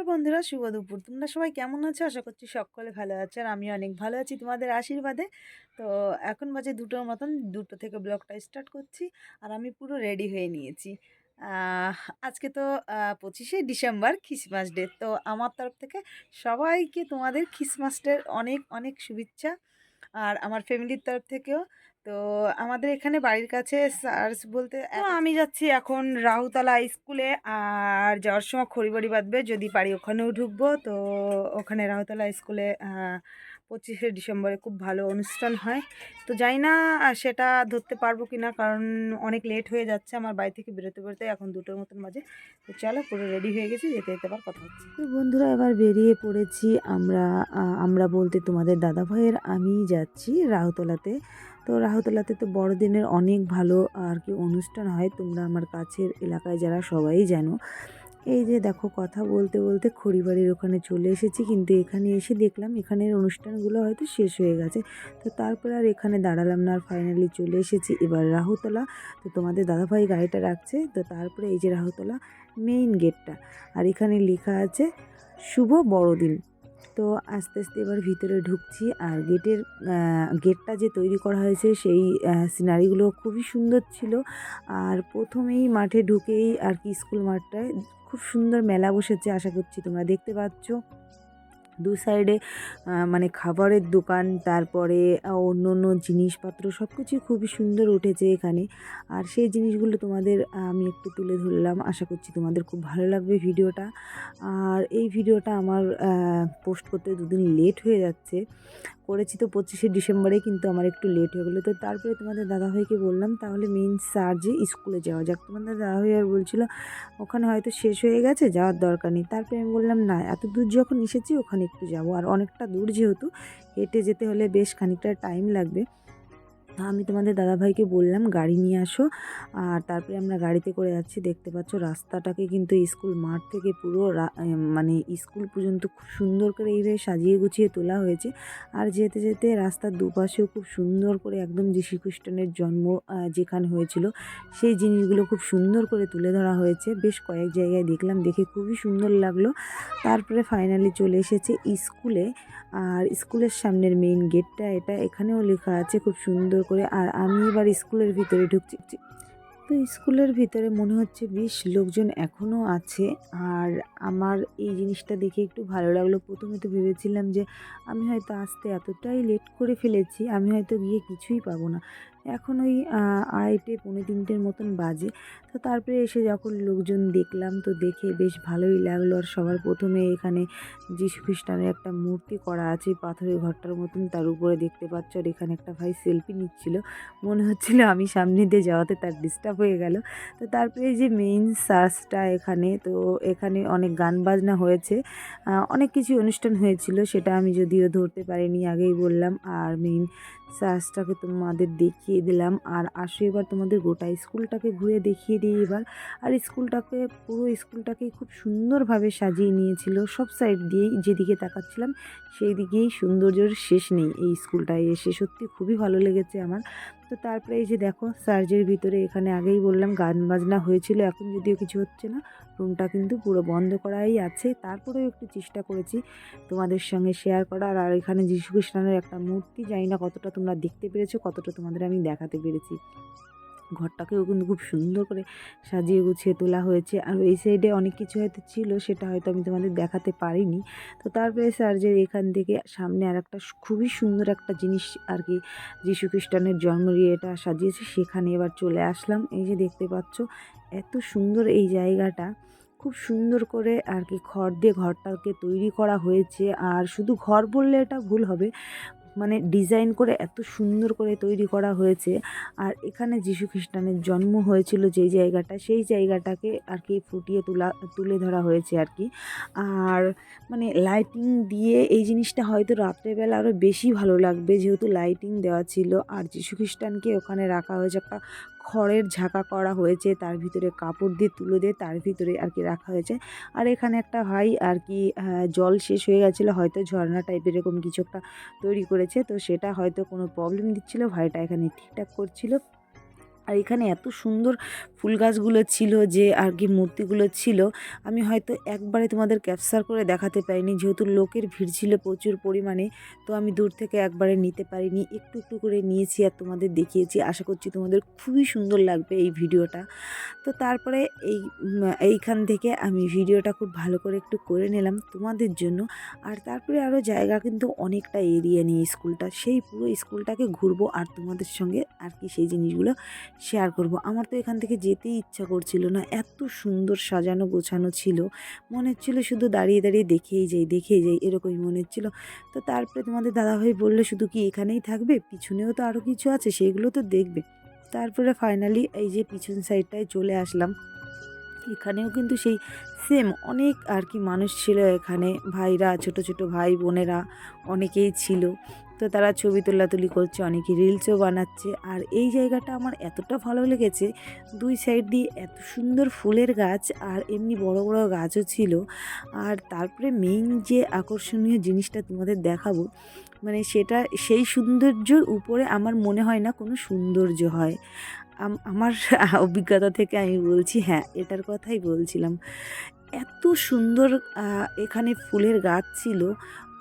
নমস্কার বন্ধুরা, শুভ দুপুর। তোমরা সবাই কেমন আছো? আশা করছি সকলে ভালো আছে আর আমি অনেক ভালো আছি তোমাদের আশীর্বাদে। তো এখন বাজে ২টোর মতন, ২টো থেকে ব্লগটা স্টার্ট করছি আর আমি পুরো রেডি হয়ে নিয়েছি। আহ, আজকে তো ২৫শে ডিসেম্বর খ্রিসমাস ডে। তো আমার তরফ থেকে সবাইকে তোমাদের খ্রিসমাস ডের অনেক অনেক শুভেচ্ছা। আর আমার ফ্যামিলির তরফ থেকেও। তো আমাদের এখানে বাড়ির কাছে চার্চ বলতে তো আমি যাচ্ছি এখন রাহুতলা স্কুলে। আর যাওয়ার সময় খড়িবাড়ি বাঁধবে, যদি পারি ওখানেও ঢুকবো। তো ওখানে রাহুতলা স্কুলে ২৫শে ডিসেম্বরে খুব ভালো অনুষ্ঠান হয়। তো জানি না সেটা ধরতে পারবো কি না, কারণ অনেক লেট হয়ে যাচ্ছে আমার বাড়ি থেকে বেরোতে বেরোতে। এখন ২টোর মতন বাজে। তো চলো, পুরো রেডি হয়ে গেছি, যেতে যেতে আবার কথা হচ্ছে। তো বন্ধুরা এবার বেরিয়ে পড়েছি আমরা। আমরা বলতে তোমাদের দাদা ভাইয়ের আমি যাচ্ছি রাহুতলাতে। তো রাহুতলাতে তো বড়দিনের অনেক ভালো আর কি অনুষ্ঠান হয়, তোমরা আমার কাছের এলাকায় যারা সবাই জানো। এই যে দেখো, কথা বলতে বলতে খড়িবাড়ির ওখানে চলে এসেছি, কিন্তু এখানে এসে দেখলাম এখানের অনুষ্ঠানগুলো হয়তো শেষ হয়ে গেছে। তো তারপর আর এখানে দাঁড়ালাম না, আর ফাইনালি চলে এসেছি এবার রাহুতলা। তো তোমাদের দাদাভাই গাড়িটা রাখছে, তো তারপরে এই যে রাহুতলা মেইন গেটটা, আর এখানে লেখা আছে শুভ বড়দিন। তো আস্তে আস্তে এবার ভিতরে ঢুকছি, আর গেটটা যে তৈরি করা হয়েছে সেই সিনারিগুলো খুবই সুন্দর ছিল। আর প্রথমেই মাঠে ঢুকেই আর কি স্কুল মাঠটায় খুব সুন্দর মেলা বসেছে, আশা করছি তোমরা দেখতে পাচ্ছ। দু সাইডে মানে খাবারের দোকান, তারপরে অন্য অন্য জিনিসপত্র সব কিছুই খুবই সুন্দর উঠেছে এখানে। আর সেই জিনিসগুলো তোমাদের আমি একটু তুলে ধরলাম, আশা করছি তোমাদের খুব ভালো লাগবে ভিডিওটা। আর এই ভিডিওটা আমার পোস্ট করতে দুদিন লেট হয়ে যাচ্ছে। করেছি তো 25শে ডিসেম্বরে, কিন্তু আমার একটু লেট হয়ে গেলো। তো তারপরে তোমাদের দাদাভাইকে বললাম তাহলে মেইন চার্জে স্কুলে যাওয়া যাক। তোমাদের দাদাভাই আর বলছিল ওখানে হয়তো শেষ হয়ে গেছে, যাওয়ার দরকার নেই। তারপরে আমি বললাম না, এত দূর যখন এসেছি ওখানে একটু যাব, আর অনেকটা দূর যেহেতু হেঁটে যেতে হলে বেশ খানিকটা টাইম লাগবে। আমি তোমাদের দাদাভাইকে বললাম গাড়ি নিয়ে আসো, আর তারপরে আমরা গাড়িতে করে যাচ্ছি। দেখতে পাচ্ছ রাস্তাটাকে কিন্তু স্কুল মাঠ থেকে পুরো মানে স্কুল পর্যন্ত খুব সুন্দর করে এইভাবে সাজিয়ে গুছিয়ে তোলা হয়েছে। আর যেতে যেতে রাস্তার দুপাশেও খুব সুন্দর করে একদম যীশু খ্রিস্টানের জন্ম যেখানে হয়েছিল সেই জিনিসগুলো খুব সুন্দর করে তুলে ধরা হয়েছে। বেশ কয়েক জায়গায় দেখলাম, দেখে খুবই সুন্দর লাগলো। তারপরে ফাইনালি চলে এসেছে স্কুলে। আর স্কুলের সামনের মেইন গেটটা এটা, এখানেও লেখা আছে খুব সুন্দর করে। আর আমি এবার স্কুলের ভিতরে ঢুকছি। তো স্কুলের ভিতরে মনে হচ্ছে বেশ লোকজন এখনও আছে। আর আমার এই জিনিসটা দেখে একটু ভালো লাগলো। প্রথমে তো ভেবেছিলাম যে আমি হয়তো আসতে এতটাই লেট করে ফেলেছি, আমি হয়তো গিয়ে কিছুই পাবো না। এখন ওই 2:30 পৌনে 3টের মতন বাজে। তো তারপরে এসে যখন লোকজন দেখলাম, তো দেখে বেশ ভালোই লাগলো। আর সবার প্রথমে এখানে যীশু খ্রিস্টানের একটা মূর্তি করা আছে পাথরের ঘরটার মতন, তার উপরে দেখতে পাচ্ছ। আর এখানে একটা ভাই সেলফি নিচ্ছিল, মনে হচ্ছিল আমি সামনে দিয়ে যাওয়াতে তার ডিস্টার্ব হয়ে গেল। তো তারপরে এই যে মেইন চার্চটা এখানে, তো এখানে অনেক গান বাজনা হয়েছে, অনেক কিছু অনুষ্ঠান হয়েছিল, সেটা আমি যদিও ধরতে পারিনি, আগেই বললাম। আর মেইন চার্চটাকে তোমাদের দেখিয়ে দিলাম। আর আসো এবার তোমাদের গোটা স্কুলটাকে ঘুরে দেখিয়ে দিই এবার। আর স্কুলটাকে পুরো স্কুলটাকে খুব সুন্দরভাবে সাজিয়ে নিয়েছিল, সব সাইড দিয়েই যেদিকে তাকাচ্ছিলাম সেই দিকেই সৌন্দর্যের শেষ নেই। এই স্কুলটায় এসে সত্যি খুবই ভালো লেগেছে আমার। তো তারপরে এই যে দেখো চার্চের ভিতরে, এখানে আগেই বললাম গান বাজনা হয়েছিল, এখন যদিও কিছু হচ্ছে না, রুমটা কিন্তু পুরো বন্ধ করাই আছে। তারপরেও একটু চেষ্টা করেছি তোমাদের সঙ্গে শেয়ার করার। আর এখানে যীশু খ্রিস্টানের একটা মূর্তি, জানি না কতটা তোমরা দেখতে পেরেছো, কতটা তোমাদের আমি দেখাতে পেরেছি। ঘরটাকেও কিন্তু খুব সুন্দর করে সাজিয়ে গুছিয়ে তোলা হয়েছে। আর এই সাইডে অনেক কিছু হয়তো ছিল, সেটা হয়তো আমি তোমাদের দেখাতে পারিনি। তো তারপরে চার্চের এখান থেকে সামনে আর একটা খুবই সুন্দর একটা জিনিস আর কি, যীশু খ্রিস্টানের জন্ম এটা সাজিয়েছে, সেখানে এবার চলে আসলাম। এই যে দেখতে পাচ্ছ এত সুন্দর এই জায়গাটা, খুব সুন্দর করে আর কি খড় দিয়ে ঘরটাকে তৈরি করা হয়েছে। আর শুধু ঘর বললে এটা ভুল হবে, মানে ডিজাইন করে এত সুন্দর করে তৈরি করা হয়েছে। আর এখানে যীশু খ্রিস্টানের জন্ম হয়েছিল যেই জায়গাটা, সেই জায়গাটাকে আর কি ফুটিয়ে তুলে ধরা হয়েছে আর কি। আর মানে লাইটিং দিয়ে এই জিনিসটা হয়তো রাত্রেবেলা আরও বেশি ভালো লাগবে, যেহেতু লাইটিং দেওয়া ছিল। আর যীশু খ্রিস্টানকে ওখানে রাখা হয়েছে, একটা খড়ের ঝাঁকা করা হয়েছে, তার ভিতরে কাপড় দিয়ে তুলে দিয়ে তার ভিতরে আর কি রাখা হয়েছে। আর এখানে একটা ভাই আর কি জল শেষ হয়ে গেছিলো, হয়তো ঝর্ণা টাইপের এরকম কিছু একটা তৈরি করেছে, তো সেটা হয়তো কোনো প্রবলেম দিচ্ছিল, ভাইটা এখানে ঠিকঠাক করছিল। আর এখানে এত সুন্দর ফুল গাছগুলো ছিল, যে আর কি মূর্তিগুলো ছিল, আমি হয়তো একবারে তোমাদের ক্যাপচার করে দেখাতে পারিনি, যেহেতু লোকের ভিড় ছিল প্রচুর পরিমাণে। তো আমি দূর থেকে একবারে নিতে পারিনি, একটু একটু করে নিয়েছি আর তোমাদের দেখিয়েছি। আশা করছি তোমাদের খুবই সুন্দর লাগবে এই ভিডিওটা। তো তারপরে এইখান থেকে আমি ভিডিওটা খুব ভালো করে একটু করে নিলাম তোমাদের জন্য। আর তারপরে আরও জায়গা কিন্তু অনেকটা এরিয়া নিয়ে স্কুলটা, সেই পুরো স্কুলটাকে ঘুরবো আর তোমাদের সঙ্গে আর কি সেই জিনিসগুলো শেয়ার করব। আমার তো এখান থেকে যেতেই ইচ্ছা করছিল না, এত সুন্দর সাজানো গোছানো ছিল, মনে হচ্ছিল শুধু দাঁড়িয়ে দাঁড়িয়ে দেখেই যাই এরকমই মনে হচ্ছিল। তো তারপরে তোমাদের দাদাভাই বললো শুধু কি এখানেই থাকবে, পিছনেও তো আরও কিছু আছে, সেগুলো তো দেখবে। তারপরে ফাইনালি এই যে পিছন সাইডটায় চলে আসলাম। এখানেও কিন্তু সেই সেম অনেক আর কি মানুষ ছিল এখানে, ভাইরা, ছোট ছোট ভাই বোনেরা অনেকেই ছিল। তো তারা ছবি তোলাতুলি করছে, অনেকে রিলসও বানাচ্ছে। আর এই জায়গাটা আমার এতটা ভালো লেগেছে, দুই সাইড দিয়ে এত সুন্দর ফুলের গাছ আর এমনি বড় বড় গাছও ছিল। আর তারপরে মেইন যে আকর্ষণীয় জিনিসটা তোমাদের দেখাবো, মানে সেটা, সেই সৌন্দর্যর উপরে আমার মনে হয় না কোনো সৌন্দর্য হয়। আমার অভিজ্ঞতা থেকে আমি বলছি, হ্যাঁ এটার কথাই বলছিলাম। এত সুন্দর এখানে ফুলের গাছ ছিল।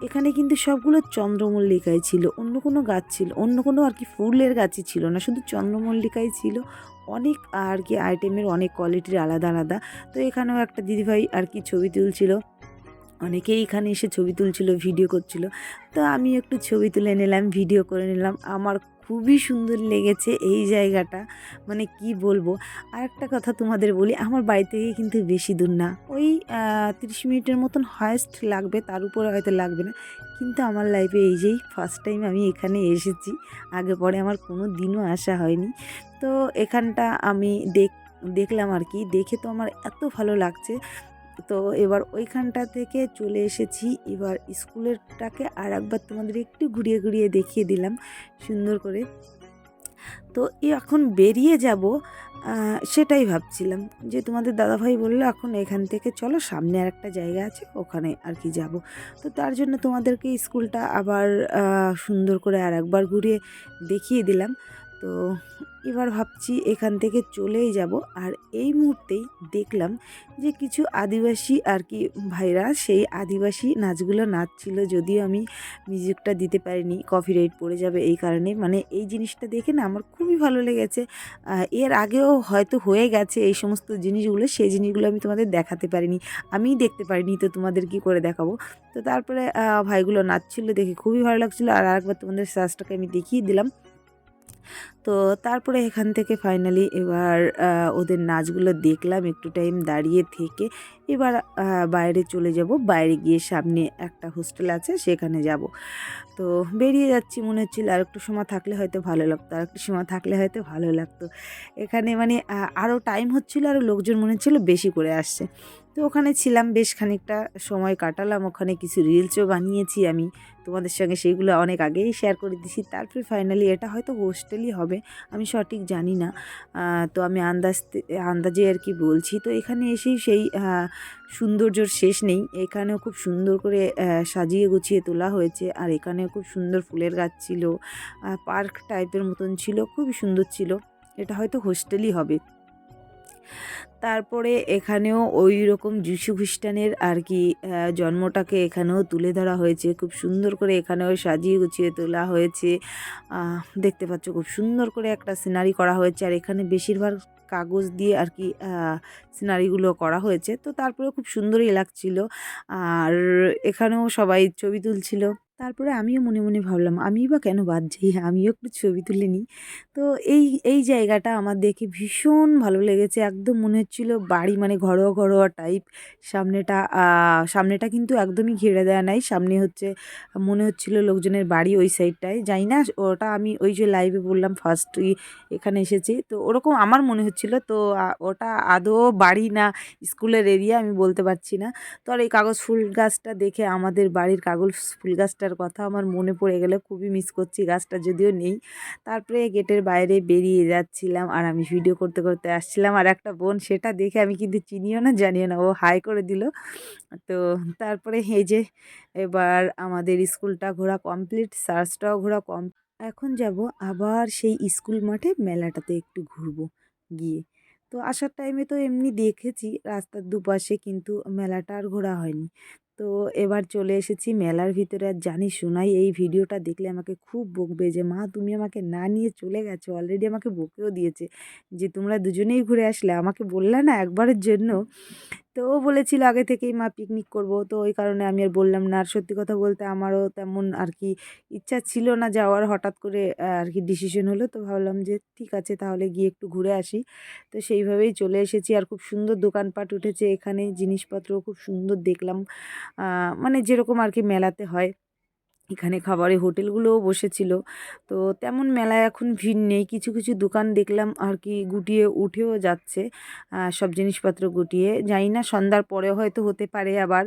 এখানে কিন্তু সবগুলো চন্দ্রমল্লিকাই ছিল, অন্য কোনো গাছ ছিল, অন্য কোনো আর কি ফুলের গাছই ছিল না, শুধু চন্দ্রমল্লিকাই ছিল। অনেক আর কি আইটেমের অনেক কোয়ালিটির আলাদা আলাদা। তো এখানেও একটা দিদিভাই আর কি ছবি তুলছিল, অনেকেই এখানে এসে ছবি তুলছিল, ভিডিও করছিল। তো আমি একটু ছবি তুলে নিলাম, ভিডিও করে নিলাম। আমার খুবই সুন্দর লেগেছে এই জায়গাটা, মানে কি বলবো। আর একটা কথা তোমাদের বলি, আমার বাড়ি থেকে কিন্তু বেশি দূর না, ওই 30 মিনিটের মতন হায়েস্ট লাগবে, তার উপরে হয়তো লাগবে না। কিন্তু আমার লাইফে এই যেই ফার্স্ট টাইম আমি এখানে এসেছি, আগে পরে আমার কোনো দিনও আসা হয়নি। তো এখানটা আমি দেখলাম আর কি, দেখে তো আমার এত ভালো লাগছে। তো এবার ওইখানটা থেকে চলে এসেছি, এবার স্কুলেরটাকে আর একবার তোমাদের একটু ঘুরিয়ে ঘুরিয়ে দেখিয়ে দিলাম সুন্দর করে। তো এখন বেরিয়ে যাব, সেটাই ভাবছিলাম, যে তোমাদের দাদাভাই বললো এখন এখান থেকে চলো, সামনে আর একটা জায়গা আছে ওখানে আর কি যাব। তো তার জন্য তোমাদেরকে স্কুলটা আবার সুন্দর করে আর একবার ঘুরিয়ে দেখিয়ে দিলাম। তো এবার ভাবছি এখান থেকে চলেই যাব। আর এই মুহূর্তেই দেখলাম যে কিছু আদিবাসী আর কি ভাইরা সেই আদিবাসী নাচগুলো নাচছিল, যদিও আমি মিউজিকটা দিতে পারিনি, কপিরাইট পড়ে যাবে এই কারণে। মানে এই জিনিসটা দেখে না আমার খুবই ভালো লেগেছে। এর আগেও হয়তো হয়ে গেছে এই সমস্ত জিনিসগুলো, সেই জিনিসগুলো আমি তোমাদের দেখাতে পারিনি, আমিই দেখতে পারিনি, তো তোমাদের কি করে দেখাবো। তো তারপরে ভাইগুলো নাচছিল দেখে খুবই ভালো লাগছিলো। আর একবার তোমাদের সাজটাকে আমি দেখিয়ে দিলাম। তো তারপরে এখান থেকে ফাইনালি এবার ওদের নাচগুলো দেখলাম, একটু টাইম দাঁড়িয়ে থেকে এবার বাইরে চলে যাব। বাইরে গিয়ে সামনে একটা হোস্টেল আছে সেখানে যাব। তো বেরিয়ে যাচ্ছি, মনে হচ্ছিল আর একটু সময় থাকলে হয়তো ভালো লাগতো, আর একটু সময় থাকলে হয়তো ভালো লাগতো। এখানে মানে আরও টাইম হচ্ছিলো, আরও লোকজন মনে হচ্ছিলো বেশি করে আসছে। তো ওখানে ছিলাম, বেশ খানিকটা সময় কাটালাম, ওখানে কিছু রিলসও বানিয়েছি আমি তোমাদের সঙ্গে, সেইগুলো অনেক আগেই শেয়ার করে দিছি। তারপরে ফাইনালি এটা হয়তো হোস্টেলই হবে, আমি সঠিক জানি না। তো আমি আন্দাজে আর কি বলছি। তো এখানে এসেই সেই সৌন্দর্যর শেষ নেই, এখানেও খুব সুন্দর করে সাজিয়ে গুছিয়ে তোলা হয়েছে। আর এখানেও খুব সুন্দর ফুলের গাছ ছিল, পার্ক টাইপের মতন ছিল, খুবই সুন্দর ছিল। এটা হয়তো হোস্টেলই হবে। তারপরে এখানেও ওই রকম যিশু খ্রিস্টানের আর কি জন্মটাকে এখানেও তুলে ধরা হয়েছে, খুব সুন্দর করে এখানেও সাজিয়ে গুছিয়ে তোলা হয়েছে। দেখতে পাচ্ছ খুব সুন্দর করে একটা সিনারি করা হয়েছে। আর এখানে বেশিরভাগ কাগজ দিয়ে আর কি সিনারিগুলো করা হয়েছে। তো তারপরে খুব সুন্দরই লাগছিল। আর এখানেও সবাই ছবি তুলছিল। তারপরে আমিও মনে মনে ভাবলাম, আমিই বা কেন বাদ যাই, আমিও একটু ছবি তুলে নিই। তো এই জায়গাটা আমার দেখে ভীষণ ভালো লেগেছে, একদম মনে হচ্ছিল বাড়ি, মানে ঘরোয়া ঘরোয়া টাইপ। সামনেটা কিন্তু একদমই ঘিরে দেওয়া নাই, সামনে হচ্ছে মনে হচ্ছিল লোকজনের বাড়ি ওই সাইডটায়, যাই না ওটা আমি ওই যে লাইভে বললাম ফার্স্টই এখানে এসেছি, তো ওরকম আমার মনে হচ্ছিল। তো ওটা আদৌ বাড়ি না স্কুলের এরিয়া আমি বলতে পারছি না। তো আর এই কাগজ ফুল গাছটা দেখে আমাদের বাড়ির কাগজ ফুল গাছটার কথা আমার মনে পড়ে গেল, খুবই মিস করছি, গাছটা যদিও নেই। তারপরে গেটের বাইরে বেরিয়ে যাচ্ছিলাম আর আমি ভিডিও করতে করতে আসছিলাম। আর একটা বোন, সেটা দেখে আমি কিন্তু চিনিও না জানিও না, ও হাই করে দিল। তো তারপরে এই যে এবার আমাদের স্কুলটা ঘোরা কমপ্লিট, চার্চটাও ঘোরা এখন যাব আবার সেই স্কুল মাঠে মেলাটাতে একটু ঘুরবো গিয়ে। তো আসার টাইমে তো এমনি দেখেছি রাস্তার দুপাশে, কিন্তু মেলাটা আর ঘোরা হয়নি। তো এবার চলে এসেছি মেলার ভিতরে। আর জানিস সোনাই, এই ভিডিওটা দেখলে আমাকে খুব বকবে যে, মা তুমি আমাকে না নিয়ে চলে গেছো। অলরেডি আমাকে বকেও দিয়েছে যে তোমরা দুজনেই ঘুরে আসলে, আমাকে বললে না একবারের জন্য। তো ও বলেছিল আগে থেকেই, মা পিকনিক করব, তো ওই কারণে আমি আর বললাম না। আর সত্যি কথা বলতে আমারও তেমন আর কি ইচ্ছা ছিল না যাওয়ার, হঠাৎ করে আর কি ডিসিশন হলো, তো ভাবলাম যে ঠিক আছে তাহলে গিয়ে একটু ঘুরে আসি। তো সেইভাবেই চলে এসেছি। আর খুব সুন্দর দোকানপাট উঠেছে এখানে, জিনিসপত্র খুব সুন্দর দেখলাম, মানে যেরকম আর কি মেলাতে হয়। এখানে খাবারের হোটেলগুলোও বসেছিল। তো তেমন মেলায় এখন ভিড় নেই। কিছু কিছু দোকান দেখলাম আর কি গুটিয়ে উঠেও যাচ্ছে, সব জিনিসপত্র গুটিয়ে। জানি না সন্ধ্যার পরে হয়তো হতে পারে আবার।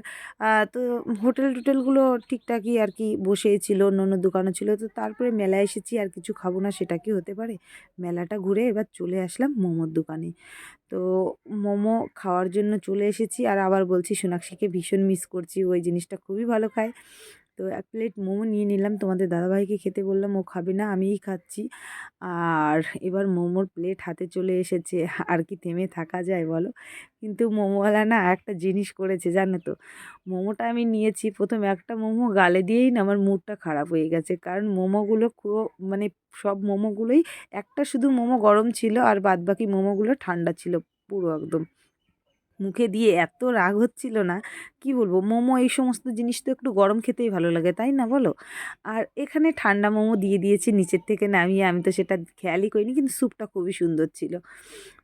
তো হোটেল টোটেলগুলো ঠিকঠাকই আর কি বসেই ছিল, অন্য অন্য দোকানও ছিল। তো তারপরে মেলায় এসেছি, আর কিছু খাবো না সেটা কি হতে পারে। মেলাটা ঘুরে এবার চলে আসলাম মোমোর দোকানে। তো মোমো খাওয়ার জন্য চলে এসেছি। আর আবার বলছি সোনাক্ষীকে ভীষণ মিস করছি, ওই জিনিসটা খুবই ভালো খায়। তো ১ প্লেট মোমো নিয়ে নিলাম, তোমাদের দাদাভাইকে খেতে বললাম, ও খাবে না, আমিই খাচ্ছি। আর এবার মোমোর প্লেট হাতে চলে এসেছে, আর কি থেমে থাকা যায় বলো? কিন্তু মোমোওয়ালা না একটা জিনিস করেছে জানো তো? মোমোটা আমি নিয়েছি, ১ম একটা মোমো গালে দিয়েই না আমার মুডটা খারাপ হয়ে গেছে। কারণ মোমোগুলো মানে সব মোমোগুলোই, একটা শুধু মোমো গরম ছিল আর বাদবাকি মোমোগুলো ঠান্ডা ছিল পুরো একদম। মুখে দিয়ে এত রাগ হচ্ছিল না, কি বলবো? মোমো এই সমস্ত জিনিস তো একটু গরম খেতেই ভালো লাগে, তাই না বলো? আর এখানে ঠান্ডা মোমো দিয়ে দিয়েছে নিচের থেকে নামিয়ে, আমি তো সেটা খেয়ালই করিনি, কিন্তু স্যুপটা খুবই সুন্দর ছিল।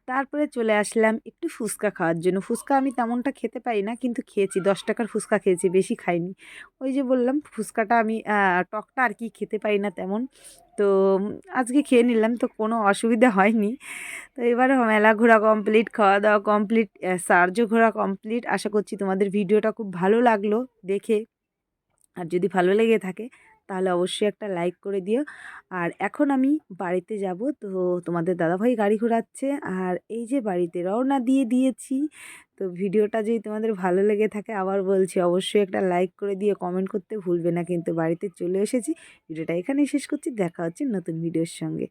তারপরে চলে আসলাম একটু ফুচকা খাওয়ার জন্য। ফুচকা আমি তেমনটা খেতে পারি না, কিন্তু খেয়েছি, ১০ টাকার ফুচকা খেয়েছি, বেশি খাইনি। ওই যে বললাম ফুচকাটা আমি টকটা আর কি খেতে পারি না তেমন। তো আজকে খেয়ে নিলাম, তো কোনো অসুবিধা হয়নি। তো এবার মেলা ঘোরা কমপ্লিট, খাওয়া দাওয়া কমপ্লিট, চার্চও ঘোরা কমপ্লিট। আশা করছি তোমাদের ভিডিওটা খুব ভালো লাগলো দেখে। আর যদি ভালো লেগে থাকে তাহলে অবশ্যই একটা লাইক করে দিও। আর এখন আমি বাড়িতে যাব, তো তোমাদের দাদাভাই গাড়ি ঘোরাচ্ছে, আর এই যে বাড়িতে রওনা দিয়ে দিয়েছি। তো ভিডিওটা যদি তোমাদের ভালো লেগে থাকে, আবার বলছি অবশ্যই একটা লাইক করে দিও, কমেন্ট করতে ভুলবে না কিন্তু। বাড়িতে চলে এসেছি, ভিডিওটা এখানেই শেষ করছি, দেখা হচ্ছে নতুন ভিডিওর সঙ্গে।